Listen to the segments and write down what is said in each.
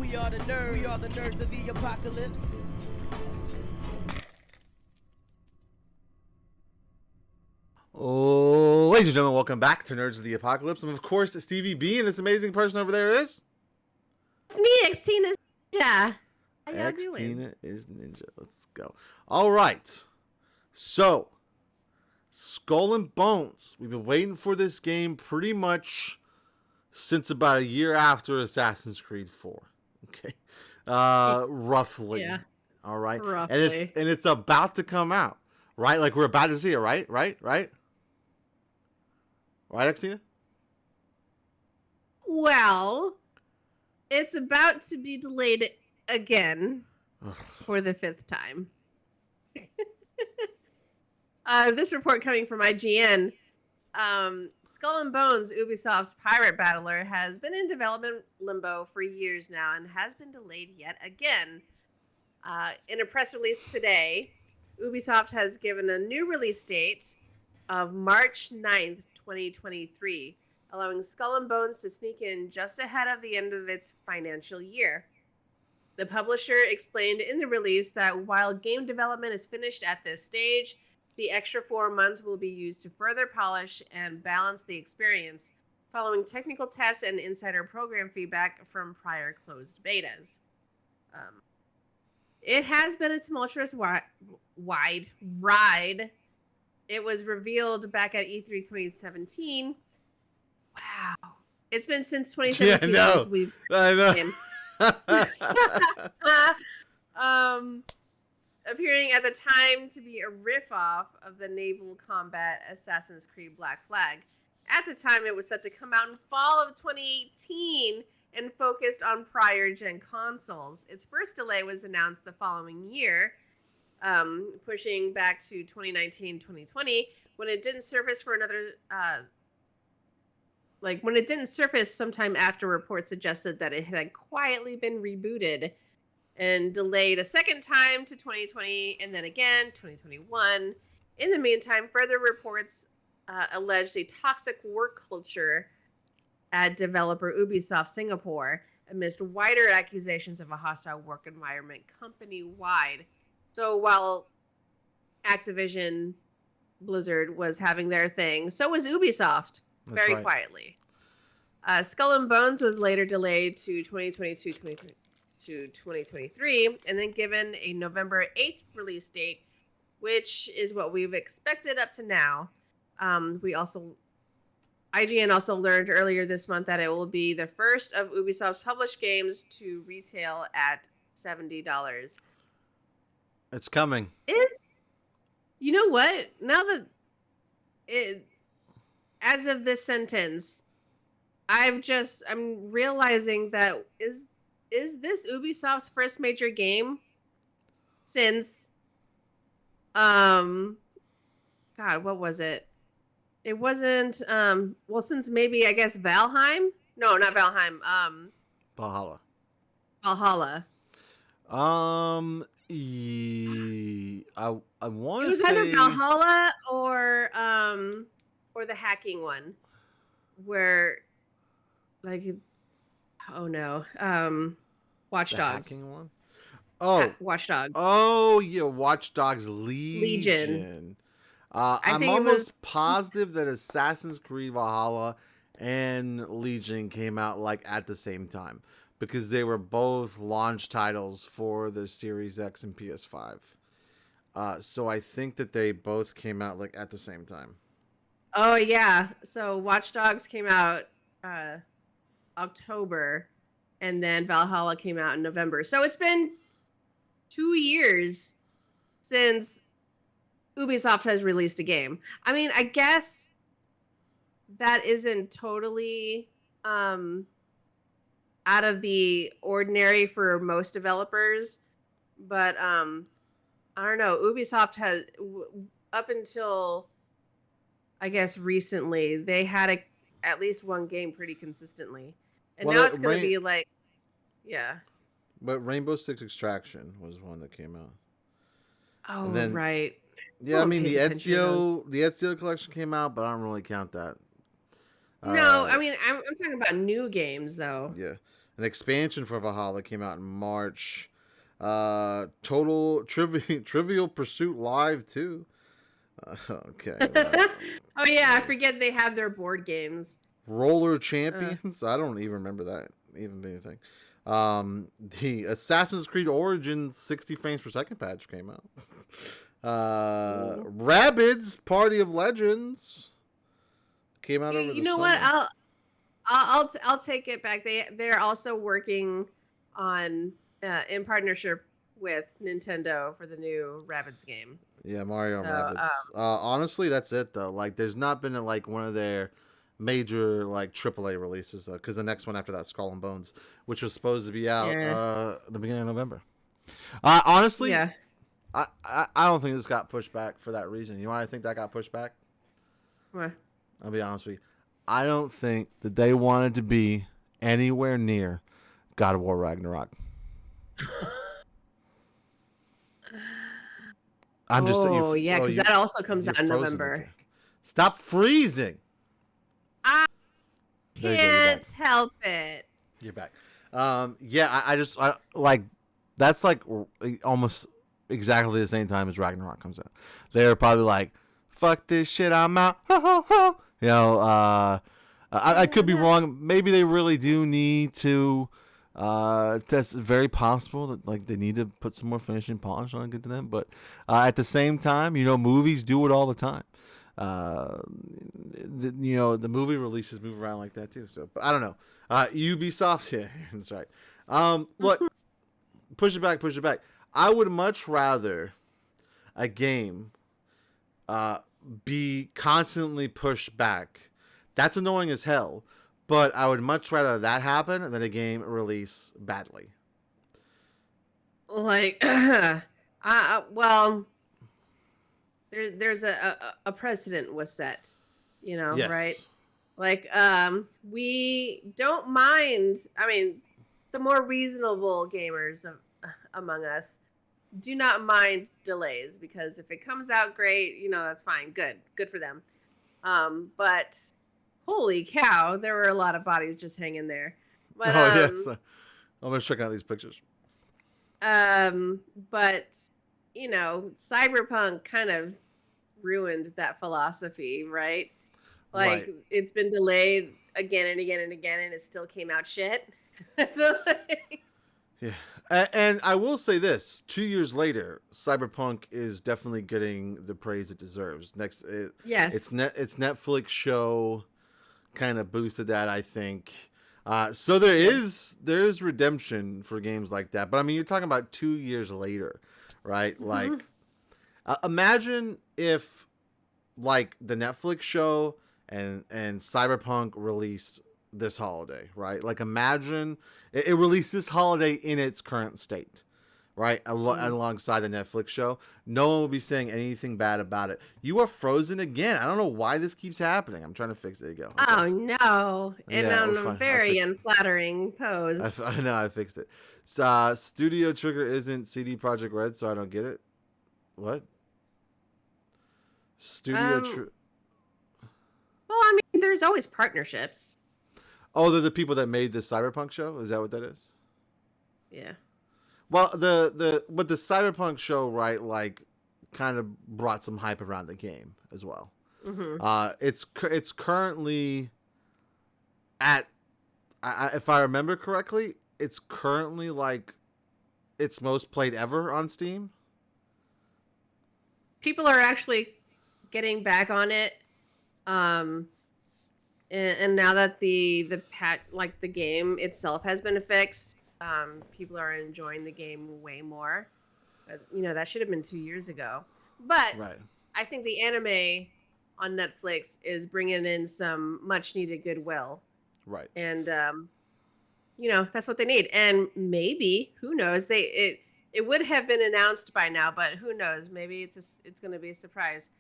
We are the nerds. We are the nerds of the apocalypse. Oh, ladies and gentlemen, welcome back to Nerds of the Apocalypse. And of course, Stevie B and this amazing person over there is... It's me, X-Tina Ninja. How y'all doing? X-Tina is Ninja. Let's go. All right. So, Skull and Bones. We've been waiting for this game pretty much since about a year after Assassin's Creed 4. Okay. Roughly. Yeah. All right. Roughly. And it's about to come out. Right? Like, we're about to see it, right? Right, X-Tina? Well, it's about to be delayed again for the 5th time. This report coming from IGN. Skull and Bones, Ubisoft's pirate battler, has been in development limbo for years now and has been delayed yet again. In a press release today, Ubisoft has given a new release date of March 9th, 2023, allowing Skull and Bones to sneak in just ahead of the end of its financial year. The publisher explained in the release that while game development is finished at this stage, the extra 4 months will be used to further polish and balance the experience, following technical tests and insider program feedback from prior closed betas. It has been a tumultuous wide ride. It was revealed back at E3 2017. Wow. It's been since 2017 since we've... I know. Appearing at the time to be a riff-off of the naval combat Assassin's Creed Black Flag. At the time, it was set to come out in fall of 2018 and focused on prior-gen consoles. Its first delay was announced the following year, pushing back to 2019-2020, when it didn't surface for another... when it didn't surface sometime after reports suggested that it had quietly been rebooted and delayed a second time to 2020 and then again 2021. In the meantime, further reports alleged a toxic work culture at developer Ubisoft Singapore amidst wider accusations of a hostile work environment company-wide. So while Activision Blizzard was having their thing, so was Ubisoft. That's very right. Quietly. Skull and Bones was later delayed to 2023, and then given a November 8th release date, which is what we've expected up to now. IGN also learned earlier this month that it will be the first of Ubisoft's published games to retail at $70. It's coming. You know what? Now that as of this sentence, I'm realizing that is this Ubisoft's first major game since God, what was it? It wasn't since maybe I guess Valheim? No, not Valheim. Valhalla. I want to say... It was either Valhalla or the hacking one, where, Watch Dogs. Hacking one? Oh. Watch Dogs. Oh, yeah, Watch Dogs Legion. I'm almost positive that Assassin's Creed Valhalla and Legion came out at the same time, because they were both launch titles for the Series X and PS5. So I think that they both came out at the same time. Oh yeah, so Watch Dogs came out October, and then Valhalla came out in November. So it's been 2 years since Ubisoft has released a game. I mean, I guess that isn't totally out of the ordinary for most developers, but I don't know. Ubisoft has, up until I guess recently, they had at least one game pretty consistently, and now it's going to be But Rainbow Six Extraction was one that came out. Oh, right. Yeah, I mean the Ezio collection came out, but I don't really count that. No, I mean I'm talking about new games though. Yeah, An expansion for Valhalla came out in March. Total Trivial Pursuit Live 2. Okay. Oh yeah, I forget they have their board games. Roller Champions. I don't even remember that even being a thing. The Assassin's Creed Origins 60 frames per second patch came out. Rabbids Party of Legends came out over the summer. You know what? I'll take it back. They're also working on in partnership with Nintendo for the new Rabbids game. Yeah, Mario and Rabbids. Honestly, that's it though. Like, there's not been like one of their major like AAA releases though, because the next one after that, Skull and Bones, which was supposed to be out the beginning of November. Honestly, yeah. I don't think this got pushed back for that reason. You know why I think that got pushed back? What? I'll be honest with you. I don't think that they wanted to be anywhere near God of War Ragnarok. I'm just saying. Oh, yeah, because that also comes out in November. Again. Stop freezing. I can't help it. You're back. Yeah, I like that's like almost exactly the same time as Ragnarok comes out. They're probably like, "Fuck this shit, I'm out." You know, I could be wrong. Maybe they really do need to. That's very possible that like they need to put some more finishing polish on and get to them. But at the same time, you know, movies do it all the time. You know, the movie releases move around like that too. So, but I don't know. Ubisoft, yeah, that's right. Look, push it back. I would much rather a game be constantly pushed back. That's annoying as hell. But I would much rather that happen than a game release badly. Like, well, there's a precedent was set, you know, yes. right? Like, we don't mind. I mean, the more reasonable gamers among us do not mind delays, because if it comes out great, you know, that's fine. Good for them. But holy cow, there were a lot of bodies just hanging there. But, yes. I'm going to check out these pictures. But, you know, Cyberpunk kind of ruined that philosophy, right? Like, It's been delayed again and again and again, and it still came out shit. So, yeah. And I will say this, 2 years later, Cyberpunk is definitely getting the praise it deserves. Yes. Its Netflix show kind of boosted that, I think. So there is redemption for games like that. But I mean, you're talking about 2 years later, right? Mm-hmm. Like, imagine if like the Netflix show and Cyberpunk released this holiday, right? Like, imagine it released this holiday in its current state, right? Alongside the Netflix show. No one will be saying anything bad about it. You are frozen again. I don't know why this keeps happening. I'm trying to fix it. There you go. Okay. Oh, no. And on a very unflattering pose. I know, I fixed it. Studio Trigger isn't CD Projekt Red, so I don't get it. What? Well, I mean, there's always partnerships. Oh, they're the people that made the Cyberpunk show? Is that what that is? Yeah. Well, the Cyberpunk show, right, like, kind of brought some hype around the game as well. Mm-hmm. It's currently at, if I remember correctly, it's currently like its most played ever on Steam. People are actually getting back on it. And now that the game itself has been fixed, people are enjoying the game way more. You know, that should have been 2 years ago. But I think the anime on Netflix is bringing in some much needed goodwill. Right. And you know, that's what they need. And maybe, who knows, it would have been announced by now, but who knows? Maybe it's going to be a surprise.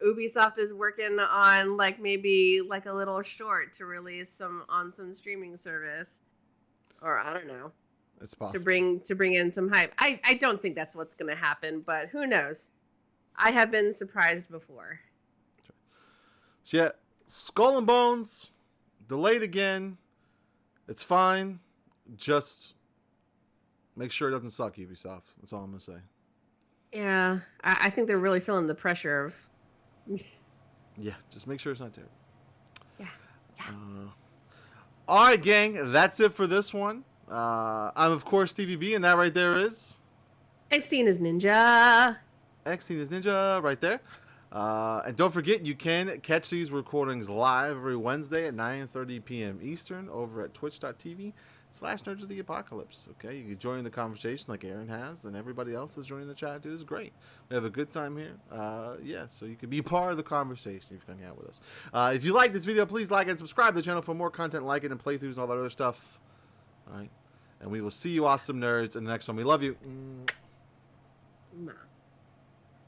Ubisoft is working on maybe a little short to release on some streaming service, or I don't know. It's possible to bring in some hype. I don't think that's what's going to happen, but who knows? I have been surprised before. So yeah, Skull and Bones delayed again. It's fine. Just make sure it doesn't suck, Ubisoft. That's all I'm gonna say. Yeah, I think they're really feeling the pressure of. Yeah, just make sure it's not terrible. Yeah. All right, gang. That's it for this one. I'm of course TVB, and that right there is X-Teen is Ninja. X-Teen is Ninja right there. And don't forget, you can catch these recordings live every Wednesday at 9:30 p.m. Eastern over at twitch.tv/Nerds of the Apocalypse. Okay, you can join the conversation like Aaron has, and everybody else is joining the chat, dude. It's great. We have a good time here. Yeah, so you can be part of the conversation if you hang out with us. If you like this video, please like and subscribe to the channel for more content like it and playthroughs and all that other stuff. All right, and we will see you awesome nerds in the next one. We love you. Mwah.